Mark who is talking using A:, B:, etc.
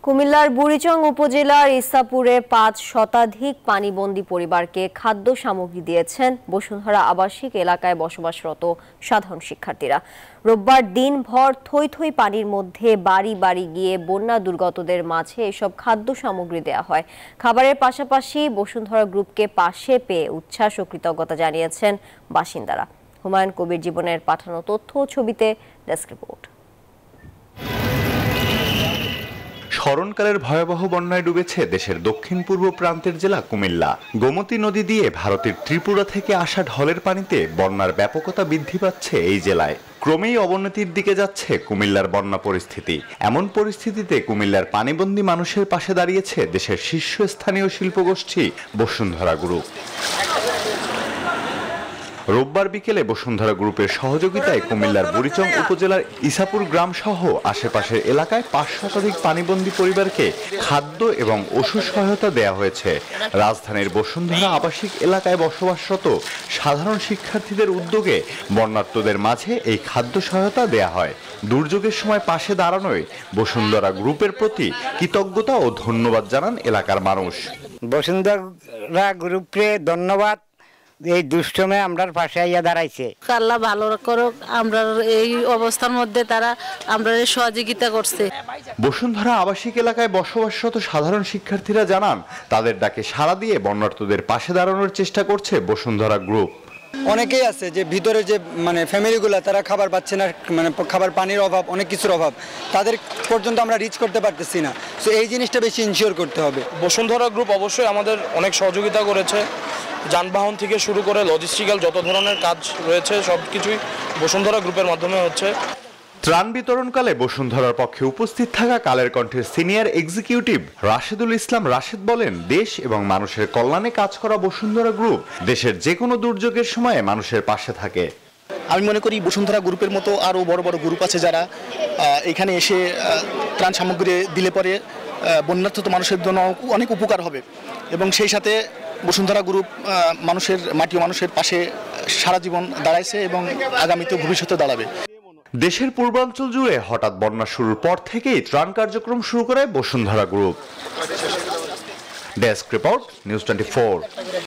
A: কুমিল্লার বুড়িচং উপজেলার ইসাপুরে ৫ শতাধিক পানিবন্দী পরিবারকে খাদ্য সামগ্রী দিয়েছেন বসুন্ধরা আবাসিক এলাকায় বসবাসরত সাধারণ শিক্ষার্থীরা। রোববার দিনভর থই থই পানির মধ্যে বাড়ি বাড়ি গিয়ে বন্যা দুর্গতদের মাঝে এসব খাদ্য সামগ্রী দেওয়া হয়। খাবারের পাশাপাশি বসুন্ধরা গ্রুপকে পাশে পেয়ে উচ্ছ্বাস ও কৃতজ্ঞতা জানিয়েছেন বাসিন্দারা। হুমায়ুন কবির জীবনের পাঠানো তথ্য ও ছবিতে ডেস্ক রিপোর্ট।
B: স্মরণকালের ভয়াবহ বন্যায় ডুবেছে দেশের দক্ষিণ পূর্ব প্রান্তের জেলা কুমিল্লা। গোমতী নদী দিয়ে ভারতের ত্রিপুরা থেকে আসা ঢলের পানিতে বন্যার ব্যাপকতা বৃদ্ধি পাচ্ছে এই জেলায়। ক্রমেই অবনতির দিকে যাচ্ছে কুমিল্লার বন্যা পরিস্থিতি। এমন পরিস্থিতিতে কুমিল্লার পানিবন্দী মানুষের পাশে দাঁড়িয়েছে দেশের শীর্ষস্থানীয় শিল্পগোষ্ঠী বসুন্ধরা গ্রুপ। রোববার বিকেলে বসুন্ধরা গ্রুপের সহযোগিতায় কুমিল্লার বুড়িচং উপজেলার ইসাপুর গ্রাম সহ আশেপাশের এলাকায় ৫ শতাধিক পানিবন্দী পরিবারকে খাদ্য এবং ওষুধ সহায়তা দেওয়া হয়েছে। রাজধানীর বসুন্ধরা আবাসিক এলাকায় বসবাসরত সাধারণ শিক্ষার্থীদের উদ্যোগে বন্যার্তদের মাঝে এই খাদ্য সহায়তা দেওয়া হয়। দুর্যোগের সময় পাশে দাঁড়ানোয় বসুন্ধরা গ্রুপের প্রতি কৃতজ্ঞতা ও ধন্যবাদ জানান এলাকার মানুষ।
C: বসুন্ধরা গ্রুপকে ধন্যবাদ, এই দুষ্টমে আমরার পাশে আইয়া দাঁড়াইছে।
D: আল্লাহ ভালো করুক, আমরা এই অবস্থার মধ্যে তারা আমরা সহযোগিতা করছে।
B: বসুন্ধরা আবাসিক এলাকায় বসবাসরত সাধারণ শিক্ষার্থীরা জানান তাদের ডাকে সাড়া দিয়ে বন্যার্তদের পাশে দাঁড়ানোর চেষ্টা করছে বসুন্ধরা গ্রুপ।
E: অনেকেই আছে যে ভিতরে যে ফ্যামিলিগুলো তারা খাবার পাচ্ছে না, খাবার পানির অভাব, অনেক কিছুর অভাব, তাদের পর্যন্ত আমরা রিচ করতে পারতেছি না। সো এই জিনিসটা বেশি ইনশিওর করতে হবে।
F: বসুন্ধরা গ্রুপ অবশ্যই আমাদের অনেক সহযোগিতা করেছে। যানবাহন থেকে শুরু করে লজিস্টিক্যাল যত ধরনের কাজ রয়েছে সবকিছুই বসুন্ধরা গ্রুপের মাধ্যমে হচ্ছে।
B: ত্রাণ বিতরণকালে বসুন্ধরার পক্ষে উপস্থিত থাকা কালের কণ্ঠের সিনিয়র এক্সিকিউটিভ রাশেদুল ইসলাম রাশেদ বলেন, দেশ এবং মানুষের কল্যাণে কাজ করা বসুন্ধরা গ্রুপ দেশের যে কোনো দুর্যোগের সময়ে মানুষের পাশে থাকে।
G: আমি মনে করি বসুন্ধরা গ্রুপের মতো আরও বড় বড় গ্রুপ আছে যারা এখানে এসে ত্রাণ সামগ্রী দিলে পরে বন্যার্ত মানুষের জন্য অনেক উপকার হবে এবং সেই সাথে বসুন্ধরা গ্রুপ মানুষের মাটি ও মানুষের পাশে সারা জীবন দাঁড়াইছে এবং আগামীতে ভবিষ্যতে দাঁড়াবে।
B: দেশের পূর্বাঞ্চল জুড়ে হঠাৎ বন্যা শুরুর পর থেকেই ত্রাণ কার্যক্রম শুরু করে Bashundhara group. Desk report, news 24।